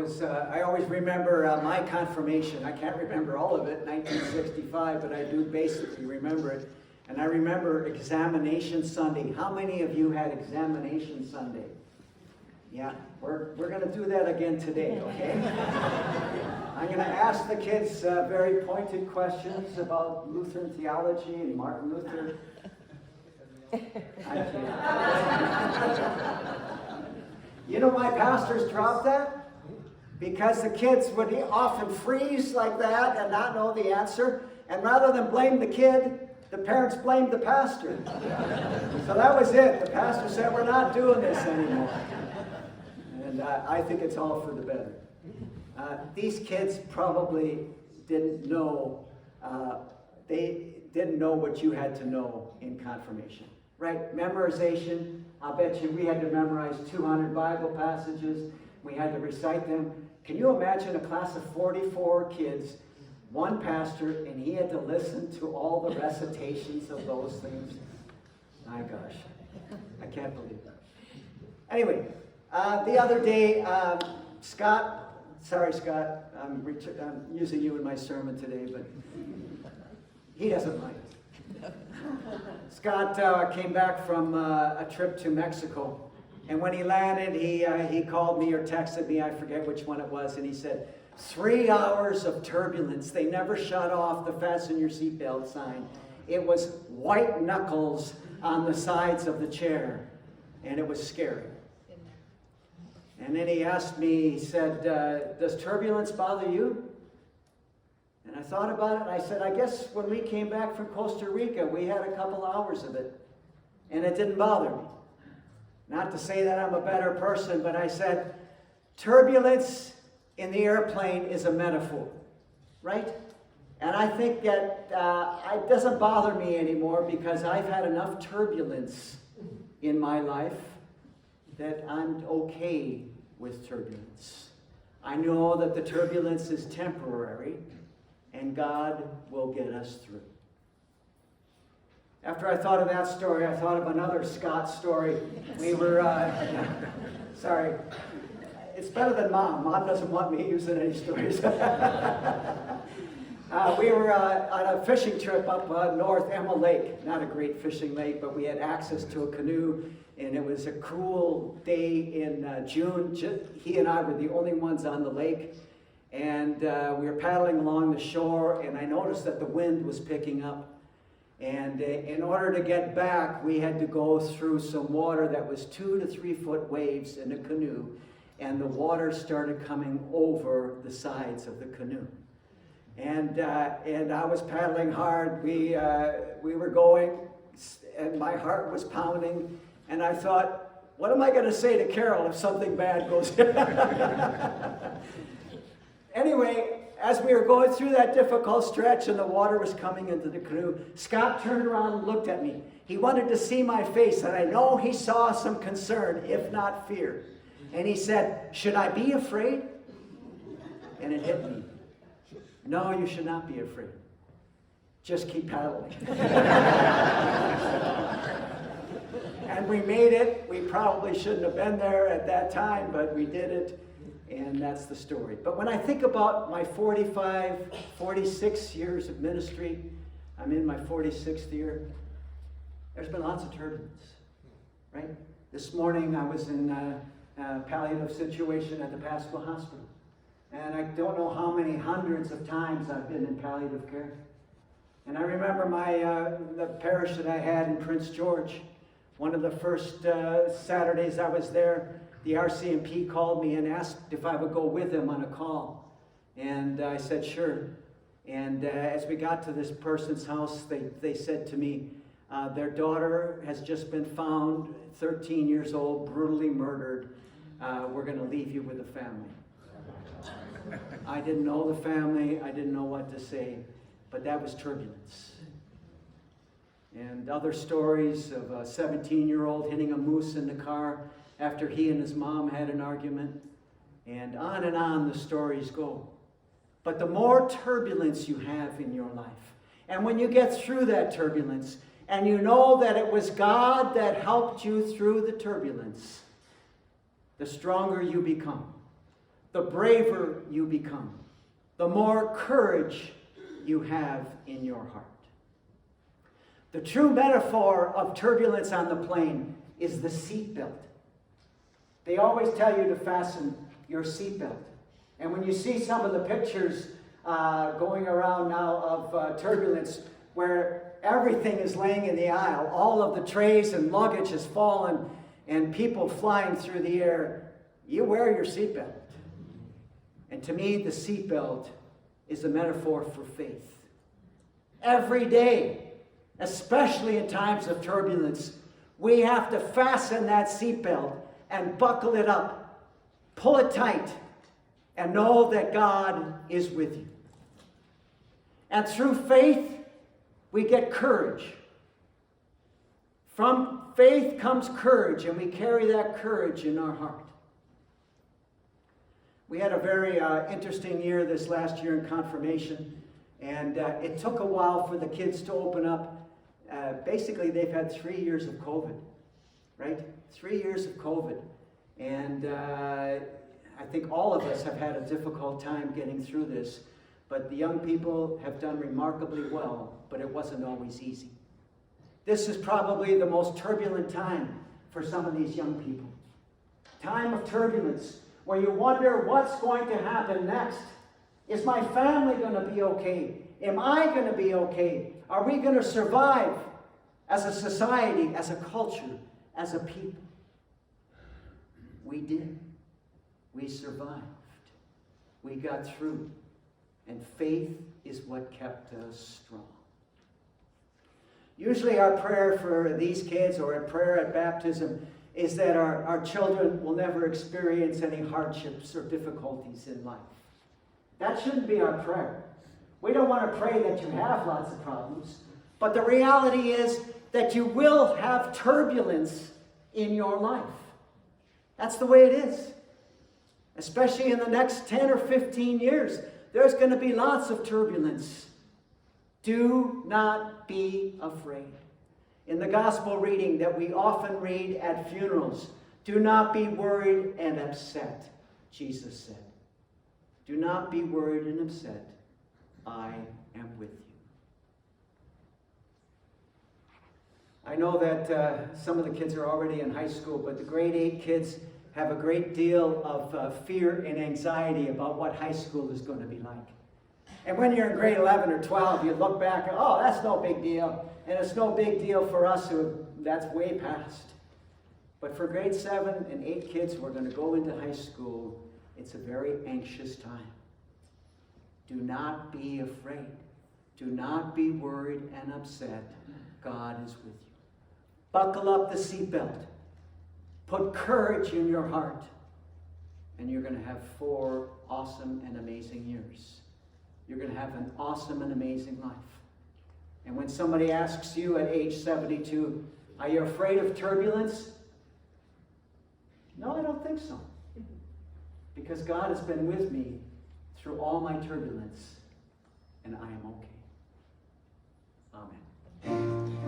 I always remember my confirmation. I can't remember all of it, 1965, but I do basically remember it. And I remember Examination Sunday. How many of you had Examination Sunday? Yeah, we're going to do that again today, okay? I'm going to ask the kids very pointed questions about Lutheran theology and Martin Luther. I can't. You know why pastors drop that? Because the kids would often freeze like that and not know the answer. And rather than blame the kid, the parents blamed the pastor. So that was it. The pastor said, we're not doing this anymore. And I think it's all for the better. These kids probably didn't know, they didn't know what you had to know in confirmation. Right? Memorization. I'll bet you we had to memorize 200 Bible passages. We had to recite them. Can you imagine a class of 44 kids, one pastor, and he had to listen to all the recitations of those things? My gosh. I can't believe that. Anyway, the other day, Scott, I'm using you in my sermon today, but he doesn't mind. Scott came back from a trip to Mexico, and when he landed, he called me or texted me, I forget which one it was, and he said, 3 hours of turbulence. They never shut off the fasten your seatbelt sign. It was white knuckles on the sides of the chair, and it was scary. And then he asked me, he said, does turbulence bother you? And I thought about it, and I said, I guess when we came back from Costa Rica, we had a couple hours of it, and it didn't bother me. Not to say that I'm a better person, but I said, turbulence in the airplane is a metaphor, right? And I think that it doesn't bother me anymore because I've had enough turbulence in my life that I'm okay with turbulence. I know that the turbulence is temporary, and God will get us through. After I thought of that story, I thought of another Scott story. We were, sorry, it's better than Mom. Mom doesn't want me using any stories. We were on a fishing trip up north, Emma Lake. Not a great fishing lake, but we had access to a canoe, and it was a cool day in June. He and I were the only ones on the lake. And we were paddling along the shore, and I noticed that the wind was picking up. And in order to get back, we had to go through some water that was 2 to 3 foot waves in a canoe. And the water started coming over the sides of the canoe. And I was paddling hard. We were going, and my heart was pounding. And I thought, what am I going to say to Carol if something bad goes down? Anyway, as we were going through that difficult stretch and the water was coming into the canoe, Scott turned around and looked at me. He wanted to see my face, and I know he saw some concern, if not fear. And he said, should I be afraid? And it hit me. No, you should not be afraid. Just keep paddling. And we made it. We probably shouldn't have been there at that time, but we did it. And that's the story. But when I think about my 46 years of ministry, I'm in my 46th year, there's been lots of turbulence, right? This morning I was in a palliative situation at the Pasco Hospital. And I don't know how many hundreds of times I've been in palliative care. And I remember the parish that I had in Prince George. One of the first Saturdays I was there, the RCMP called me and asked if I would go with them on a call. And I said, sure. And as we got to this person's house, they said to me, their daughter has just been found, 13 years old, brutally murdered. We're going to leave you with the family. I didn't know the family. I didn't know what to say. But that was turbulence. And other stories of a 17-year-old hitting a moose in the car after he and his mom had an argument. And on the stories go. But the more turbulence you have in your life, and when you get through that turbulence, and you know that it was God that helped you through the turbulence, the stronger you become. the braver you become, the more courage you have in your heart. The true metaphor of turbulence on the plane is the seatbelt. They always tell you to fasten your seatbelt. And when you see some of the pictures going around now of turbulence, where everything is laying in the aisle, all of the trays and luggage has fallen, and people flying through the air, you wear your seatbelt. And to me, the seatbelt is a metaphor for faith. Every day, especially in times of turbulence, we have to fasten that seatbelt and buckle it up, pull it tight, and know that God is with you. And through faith, we get courage. From faith comes courage, and we carry that courage in our heart. We had a very interesting year this last year in confirmation, and it took a while for the kids to open up. Basically, they've had 3 years of COVID, right? 3 years of COVID. And I think all of us have had a difficult time getting through this, but the young people have done remarkably well, but it wasn't always easy. This is probably the most turbulent time for some of these young people. Time of turbulence, where you wonder what's going to happen next. Is my family going to be okay? Am I going to be okay? Are we going to survive as a society, as a culture, as a people? We did. We survived. We got through. And faith is what kept us strong. Usually our prayer for these kids, or a prayer at baptism, is that our children will never experience any hardships or difficulties in life. That shouldn't be our prayer. We don't want to pray that you have lots of problems, but the reality is that you will have turbulence in your life. That's the way it is. Especially in the next 10 or 15 years, there's going to be lots of turbulence. Do not be afraid. In the gospel reading that we often read at funerals, do not be worried and upset, Jesus said. Do not be worried and upset. I am with you. I know that some of the kids are already in high school, but the grade 8 kids have a great deal of fear and anxiety about what high school is going to be like. And when you're in grade 11 or 12, you look back, oh, that's no big deal. And it's no big deal for us that's way past. But for grade 7 and 8 kids who are going to go into high school, it's a very anxious time. Do not be afraid. Do not be worried and upset. God is with you. Buckle up the seatbelt. Put courage in your heart. And you're going to have 4 awesome and amazing years. You're going to have an awesome and amazing life. And when somebody asks you at age 72, are you afraid of turbulence? No, I don't think so. Because God has been with me through all my turbulence, and I am okay. Amen.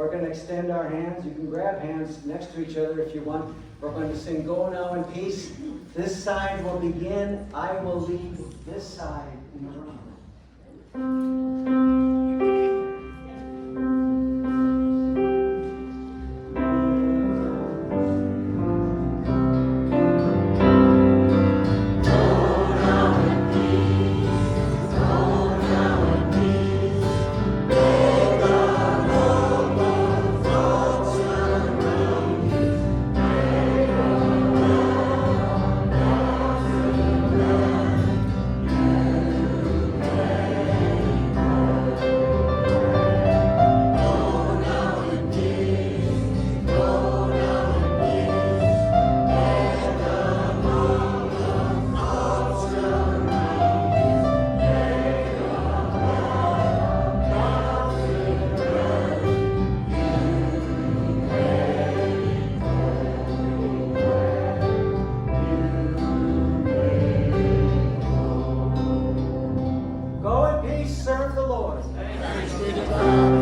We're going to extend our hands. You can grab hands next to each other if you want. We're going to sing Go Now in Peace. This side will begin. I will lead this side in the room. Go in peace, serve the Lord. Thanks be to God.